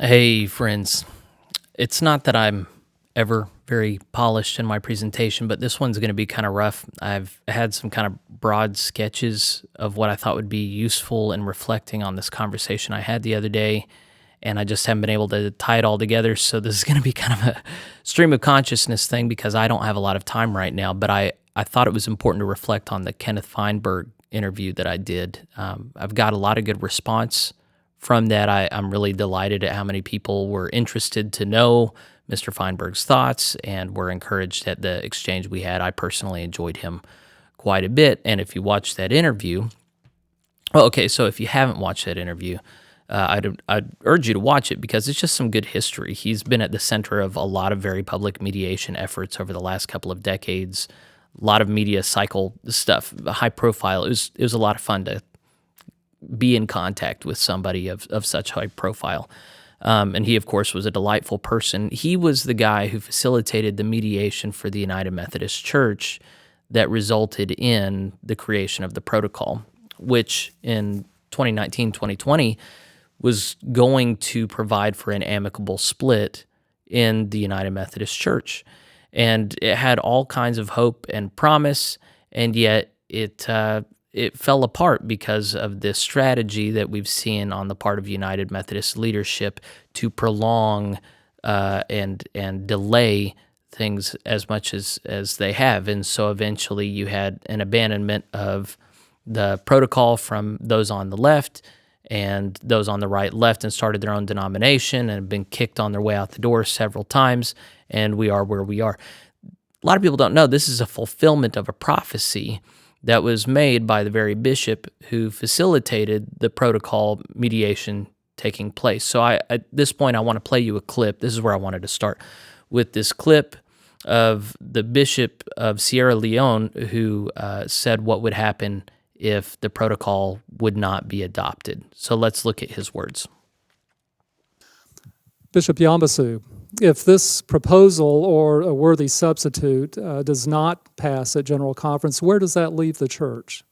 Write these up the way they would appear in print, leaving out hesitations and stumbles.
Hey, friends. It's not that I'm ever very polished in my presentation, but this one's going to be kind of rough. I've had some kind of broad sketches of what I thought would be useful in reflecting on this conversation I had the other day, and I just haven't been able to tie it all together. So this is going to be kind of a stream of consciousness thing because I don't have a lot of time right now, but I thought it was important to reflect on the Kenneth Feinberg interview that I did. I've got a lot of good response from that. I'm really delighted at how many people were interested to know Mr. Feinberg's thoughts and were encouraged at the exchange we had. I personally enjoyed him quite a bit. And if you watch that interview, so if you haven't watched that interview, I'd urge you to watch it because it's just some good history. He's been at the center of a lot of very public mediation efforts over the last couple of decades, a lot of media cycle stuff, high profile. It was a lot of fun to be in contact with somebody of such high profile. And he, of course, was a delightful person. He was the guy who facilitated the mediation for the United Methodist Church that resulted in the creation of the protocol, which in 2019, 2020 was going to provide for an amicable split in the United Methodist Church. And it had all kinds of hope and promise, and yet it fell apart because of this strategy that we've seen on the part of United Methodist leadership to prolong and delay things as much as they have. And so eventually you had an abandonment of the protocol from those on the left, and those on the right left and started their own denomination and have been kicked on their way out the door several times, and we are where we are. A lot of people don't know this is a fulfillment of a prophecy that was made by the very bishop who facilitated the protocol mediation taking place. So at this point, I want to play you a clip. This is where I wanted to start with this clip of the bishop of Sierra Leone who said what would happen if the protocol would not be adopted. So let's look at his words. Bishop Yambasu, if this proposal or a worthy substitute does not pass at General Conference, where does that leave the church?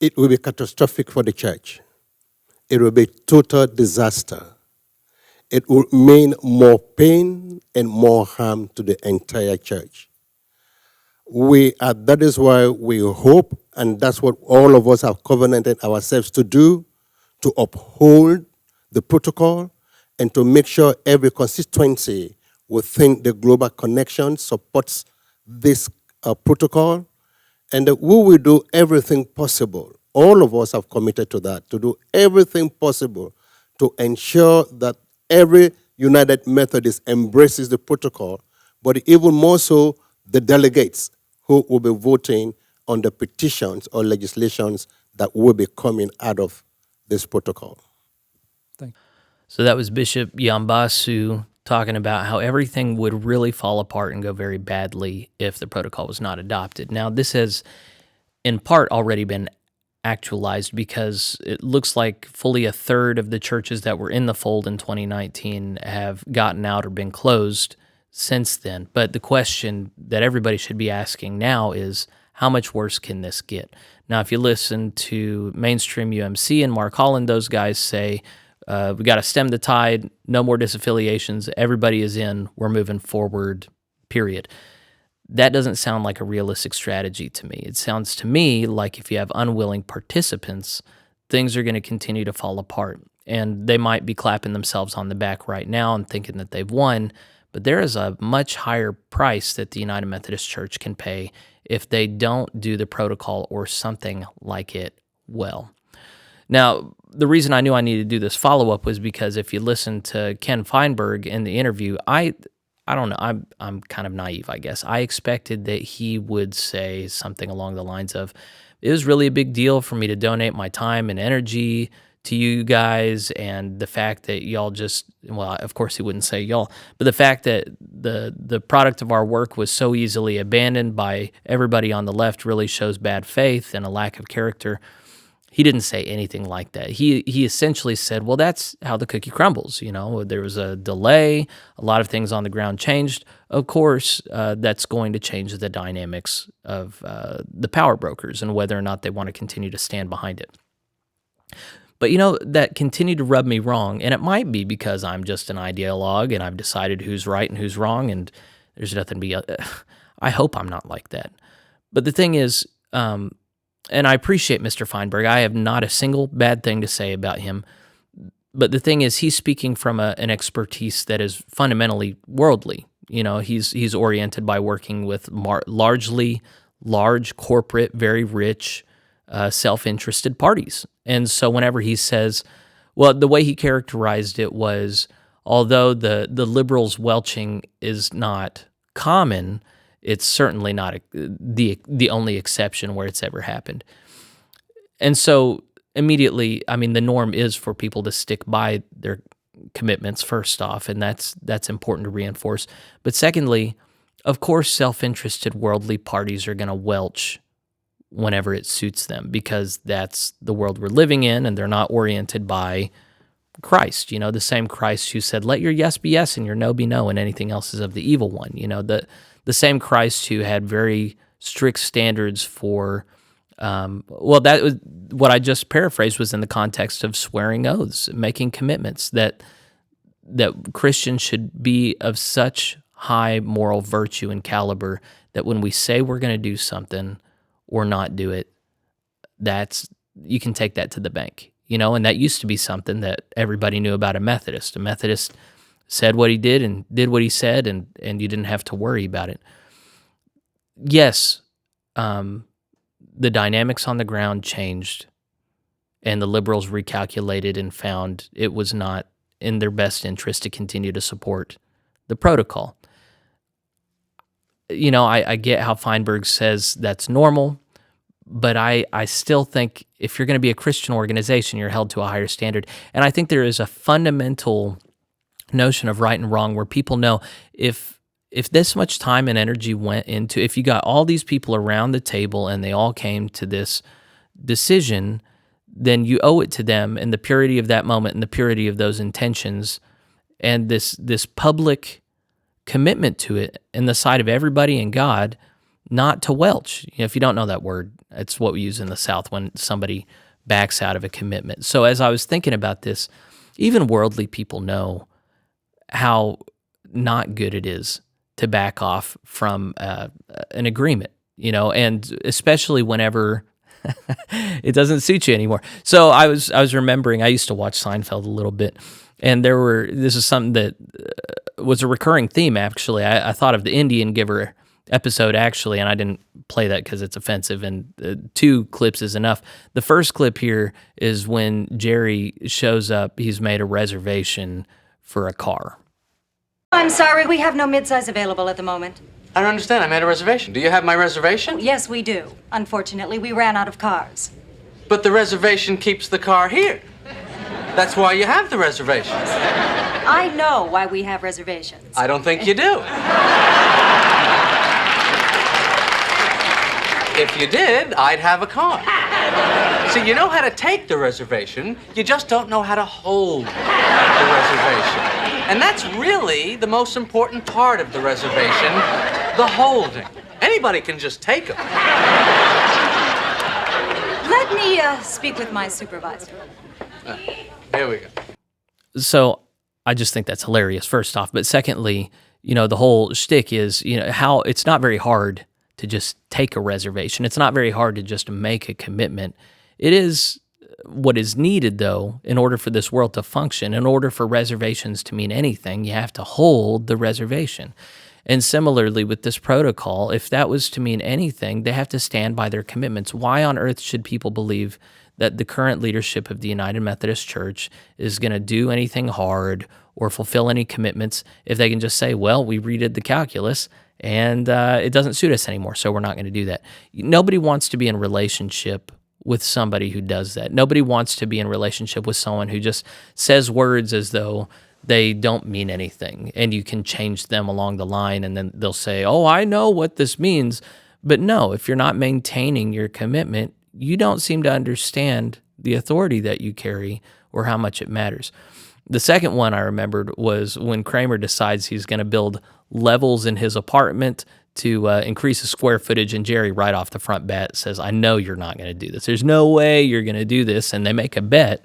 It will be catastrophic for the church. It will be total disaster. It will mean more pain and more harm to the entire church. That is why we hope, and that's what all of us have covenanted ourselves to do, to uphold the protocol and to make sure every constituency within the global connection supports this protocol. And we will do everything possible. All of us have committed to that, to do everything possible to ensure that every United Methodist embraces the protocol, but even more so the delegates who will be voting on the petitions or legislations that will be coming out of this protocol. Thank you. So that was Bishop Yambasu talking about how everything would really fall apart and go very badly if the protocol was not adopted. Now, this has in part already been actualized because it looks like fully a third of the churches that were in the fold in 2019 have gotten out or been closed since then. But the question that everybody should be asking now is, how much worse can this get? Now, if you listen to mainstream UMC and Mark Holland, those guys say, we got to stem the tide, no more disaffiliations, everybody is in, we're moving forward, period. That doesn't sound like a realistic strategy to me. It sounds to me like if you have unwilling participants, things are going to continue to fall apart. And they might be clapping themselves on the back right now and thinking that they've won, but there is a much higher price that the United Methodist Church can pay if they don't do the protocol or something like it well. Now, the reason I knew I needed to do this follow-up was because if you listen to Ken Feinberg in the interview, I don't know, I'm kind of naive, I guess. I expected that he would say something along the lines of, it was really a big deal for me to donate my time and energy to you guys, and the fact that y'all just, well, of course he wouldn't say y'all, but the fact that the product of our work was so easily abandoned by everybody on the left really shows bad faith and a lack of character. He didn't say anything like that. He essentially said, well, that's how the cookie crumbles. You know, there was a delay. A lot of things on the ground changed. Of course, that's going to change the dynamics of the power brokers and whether or not they want to continue to stand behind it. But that continued to rub me wrong, and it might be because I'm just an ideologue and I've decided who's right and who's wrong, and there's nothing to be. I hope I'm not like that. But the thing is, and I appreciate Mr. Feinberg. I have not a single bad thing to say about him. But the thing is, he's speaking from an expertise that is fundamentally worldly. He's oriented by working with largely large corporate, very rich, self-interested parties. And so whenever he says, well, the way he characterized it was, although the liberals welching is not common, it's certainly not the only exception where it's ever happened. And so immediately, I mean, the norm is for people to stick by their commitments first off, and that's important to reinforce. But secondly, of course, self-interested worldly parties are going to welch whenever it suits them, because that's the world we're living in, and they're not oriented by Christ. The same Christ who said, "Let your yes be yes and your no be no, and anything else is of the evil one." The same Christ who had very strict standards for. That was what I just paraphrased, was in the context of swearing oaths, making commitments that Christians should be of such high moral virtue and caliber that when we say we're going to do something or not do it, you can take that to the bank, and that used to be something that everybody knew about a Methodist. A Methodist said what he did and did what he said, and you didn't have to worry about it. Yes, the dynamics on the ground changed, and the liberals recalculated and found it was not in their best interest to continue to support the protocol. I get how Feinberg says that's normal, but I still think if you're going to be a Christian organization, you're held to a higher standard. And I think there is a fundamental notion of right and wrong where people know if this much time and energy went into, if you got all these people around the table and they all came to this decision, then you owe it to them in the purity of that moment and the purity of those intentions and this public commitment to it in the sight of everybody and God, not to welch. If you don't know that word, it's what we use in the South when somebody backs out of a commitment. So as I was thinking about this, even worldly people know how not good it is to back off from an agreement, and especially whenever it doesn't suit you anymore. So I was remembering, I used to watch Seinfeld a little bit, and this is something that was a recurring theme, actually. I thought of the Indian Giver episode, actually, and I didn't play that because it's offensive, and 2 clips is enough. The first clip here is when Jerry shows up. He's made a reservation for a car. I'm sorry, we have no midsize available at the moment. I don't understand. I made a reservation. Do you have my reservation? Yes, we do. Unfortunately, we ran out of cars. But the reservation keeps the car here. That's why you have the reservations. I know why we have reservations. I don't think you do. If you did, I'd have a car. See, you know how to take the reservation, you just don't know how to hold the reservation. And that's really the most important part of the reservation, the holding. Anybody can just take them. Let me speak with my supervisor. Here we go. So I just think that's hilarious, first off. But secondly, the whole shtick is, how it's not very hard to just take a reservation. It's not very hard to just make a commitment. It is what is needed, though, in order for this world to function. In order for reservations to mean anything, you have to hold the reservation. And similarly with this protocol, if that was to mean anything, they have to stand by their commitments. Why on earth should people believe that the current leadership of the United Methodist Church is going to do anything hard or fulfill any commitments if they can just say, well, we redid the calculus and it doesn't suit us anymore, so we're not going to do that. Nobody wants to be in relationship with somebody who does that. Nobody wants to be in relationship with someone who just says words as though they don't mean anything, and you can change them along the line, and then they'll say, oh, I know what this means. But no, if you're not maintaining your commitment, you don't seem to understand the authority that you carry or how much it matters. The second one I remembered was when Kramer decides he's going to build levels in his apartment to increase the square footage, and Jerry, right off the front bat, says, I know you're not going to do this. There's no way you're going to do this, and they make a bet.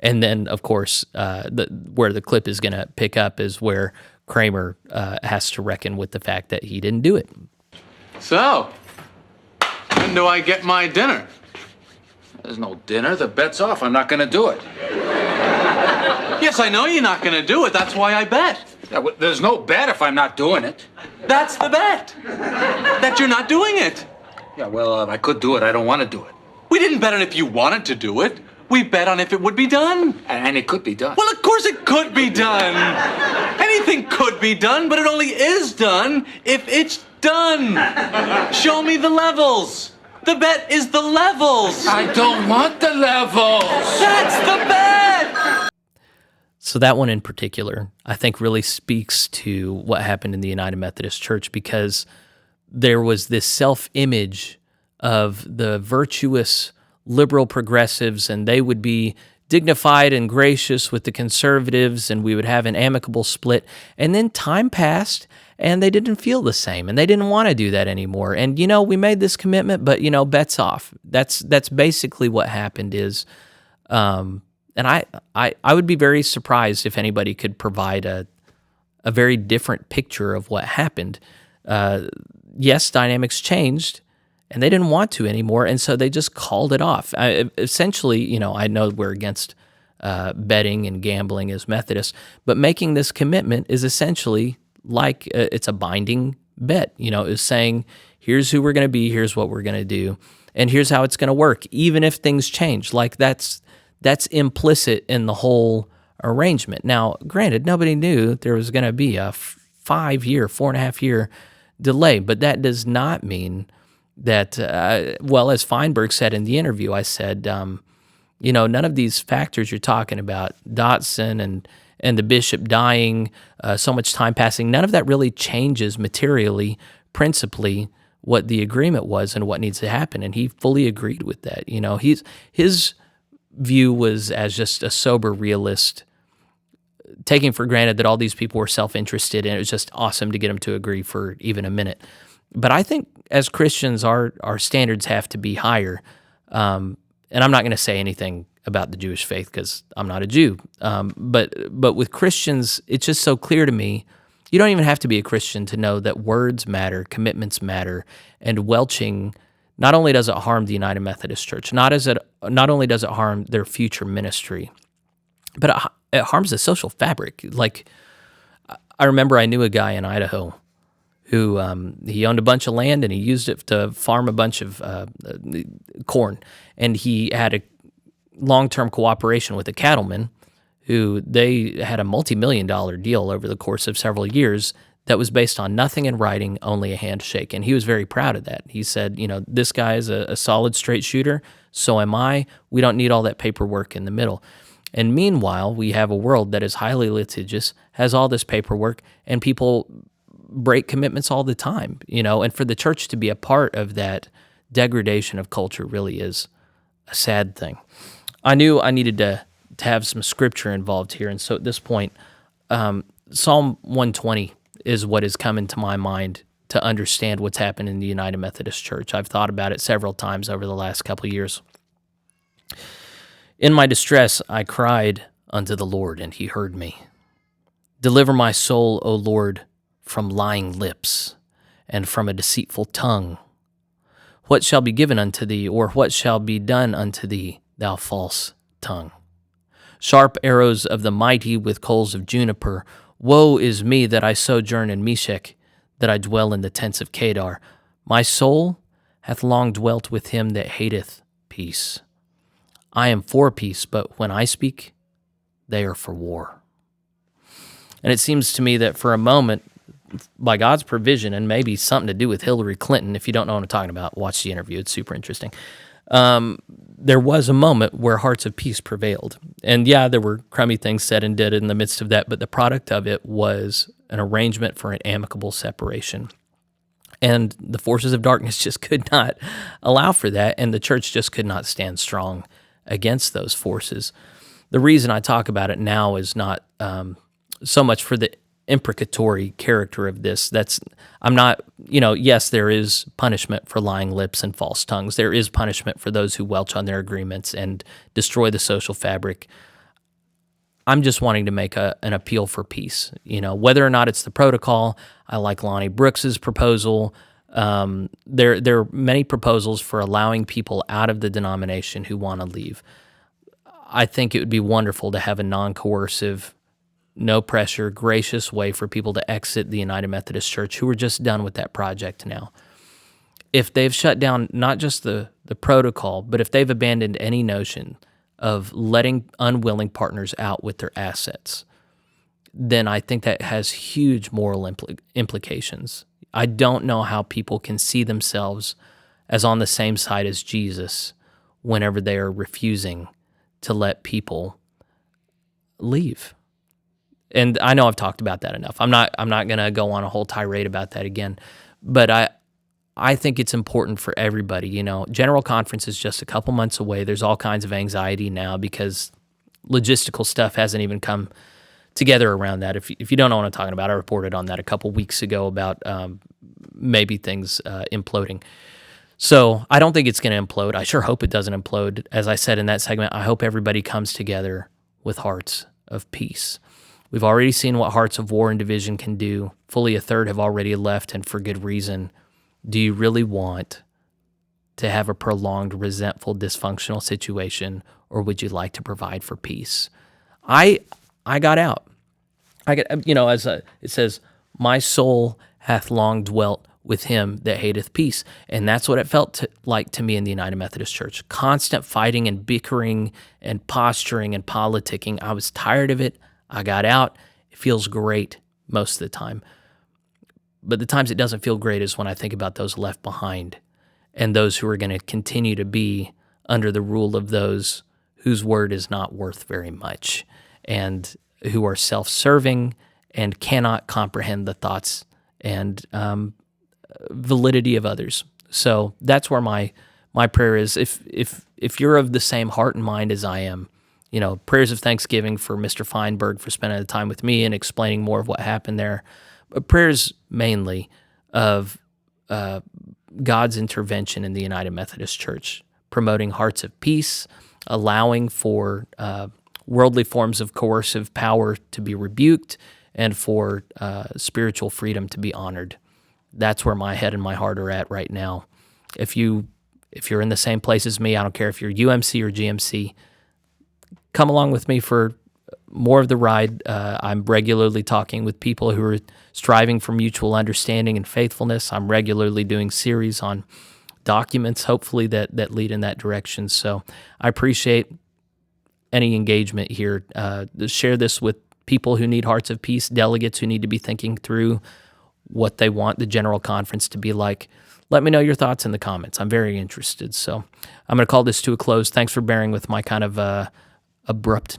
And then, of course, where the clip is going to pick up is where Kramer has to reckon with the fact that he didn't do it. So, when do I get my dinner? There's no dinner. The bet's off. I'm not going to do it. Yes, I know you're not going to do it. That's why I bet. There's no bet if I'm not doing it. That's the bet. That you're not doing it. Yeah, well, I could do it. I don't want to do it. We didn't bet on if you wanted to do it. We bet on if it would be done. And it could be done. Well, of course it could be done. Anything could be done, but it only is done if it's done. Show me the levels. The bet is the levels. I don't want the levels. That's the bet. So that one in particular, I think, really speaks to what happened in the United Methodist Church, because there was this self-image of the virtuous liberal progressives, and they would be dignified and gracious with the conservatives, and we would have an amicable split. And then time passed, and they didn't feel the same, and they didn't want to do that anymore. And, we made this commitment, but, bets off. That's basically what happened is, and I would be very surprised if anybody could provide a very different picture of what happened. Yes, dynamics changed, and they didn't want to anymore, and so they just called it off. Essentially, I know we're against betting and gambling as Methodists, but making this commitment is essentially like it's a binding bet. Is saying, here's who we're going to be, here's what we're going to do, and here's how it's going to work, even if things change. Like that's implicit in the whole arrangement. Now, granted, nobody knew there was going to be a 4.5-year delay, but that does not mean that, as Feinberg said in the interview, I said, none of these factors you're talking about, Dotson and the bishop dying, so much time passing, none of that really changes materially, principally, what the agreement was and what needs to happen. And he fully agreed with that. His view was as just a sober realist, taking for granted that all these people were self-interested, and it was just awesome to get them to agree for even a minute. But I think as Christians, our standards have to be higher. And I'm not going to say anything about the Jewish faith because I'm not a Jew. But with Christians, it's just so clear to me, you don't even have to be a Christian to know that words matter, commitments matter, and welching, not only does it harm the United Methodist Church, not only does it harm their future ministry, but it harms the social fabric. Like, I remember I knew a guy in Idaho who he owned a bunch of land and he used it to farm a bunch of corn. And he had a long-term cooperation with a cattleman who they had a multi-million-dollar deal over the course of several years that was based on nothing in writing, only a handshake. And he was very proud of that. He said, this guy is a solid straight shooter, so am I. We don't need all that paperwork in the middle. And meanwhile, we have a world that is highly litigious, has all this paperwork, and people break commitments all the time, and for the church to be a part of that degradation of culture really is a sad thing. I knew I needed to have some scripture involved here, and so at this point, Psalm 120 is what is coming to my mind to understand what's happened in the United Methodist Church. I've thought about it several times over the last couple of years. In my distress, I cried unto the Lord, and he heard me. Deliver my soul, O Lord, from lying lips, and from a deceitful tongue. What shall be given unto thee, or what shall be done unto thee, thou false tongue? Sharp arrows of the mighty with coals of juniper. Woe is me that I sojourn in Meshech, that I dwell in the tents of Kedar. My soul hath long dwelt with him that hateth peace. I am for peace, but when I speak, they are for war. And it seems to me that for a moment, by God's provision, and maybe something to do with Hillary Clinton, if you don't know what I'm talking about, watch the interview. It's super interesting. There was a moment where hearts of peace prevailed. And yeah, there were crummy things said and did in the midst of that, but the product of it was an arrangement for an amicable separation. And the forces of darkness just could not allow for that, and the church just could not stand strong against those forces. The reason I talk about it now is not so much for the imprecatory character of this. I'm not, yes, there is punishment for lying lips and false tongues. There is punishment for those who welch on their agreements and destroy the social fabric. I'm just wanting to make an appeal for peace. Whether or not it's the protocol, I like Lonnie Brooks's proposal. There are many proposals for allowing people out of the denomination who want to leave. I think it would be wonderful to have a non-coercive, no pressure, gracious way for people to exit the United Methodist Church who are just done with that project now. If they've shut down not just the protocol, but if they've abandoned any notion of letting unwilling partners out with their assets, then I think that has huge moral implications. I don't know how people can see themselves as on the same side as Jesus whenever they are refusing to let people leave. And I know I've talked about that enough. I'm not going to go on a whole tirade about that again, but I think it's important for everybody. General Conference is just a couple months away. There's all kinds of anxiety now because logistical stuff hasn't even come together around that. If you don't know what I'm talking about, I reported on that a couple weeks ago about maybe things imploding. So I don't think it's going to implode. I sure hope it doesn't implode. As I said in that segment, I hope everybody comes together with hearts of peace. We've already seen what hearts of war and division can do. Fully a third have already left, and for good reason. Do you really want to have a prolonged, resentful, dysfunctional situation, or would you like to provide for peace? I got out. It says, my soul hath long dwelt with him that hateth peace. And that's what it felt like to me in the United Methodist Church. Constant fighting and bickering and posturing and politicking. I was tired of it. I got out. It feels great most of the time. But the times it doesn't feel great is when I think about those left behind and those who are going to continue to be under the rule of those whose word is not worth very much and who are self-serving and cannot comprehend the thoughts and validity of others. So that's where my prayer is. If you're of the same heart and mind as I am, prayers of thanksgiving for Mr. Feinberg for spending the time with me and explaining more of what happened there. But prayers mainly of God's intervention in the United Methodist Church, promoting hearts of peace, allowing for worldly forms of coercive power to be rebuked, and for spiritual freedom to be honored. That's where my head and my heart are at right now. If you're in the same place as me, I don't care if you're UMC or GMC, come along with me for more of the ride. I'm regularly talking with people who are striving for mutual understanding and faithfulness. I'm regularly doing series on documents, hopefully, that lead in that direction. So I appreciate any engagement here. Share this with people who need hearts of peace, delegates who need to be thinking through what they want the General Conference to be like. Let me know your thoughts in the comments. I'm very interested. So I'm going to call this to a close. Thanks for bearing with my kind of abrupt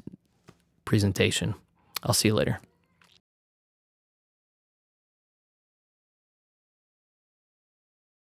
presentation. I'll see you later.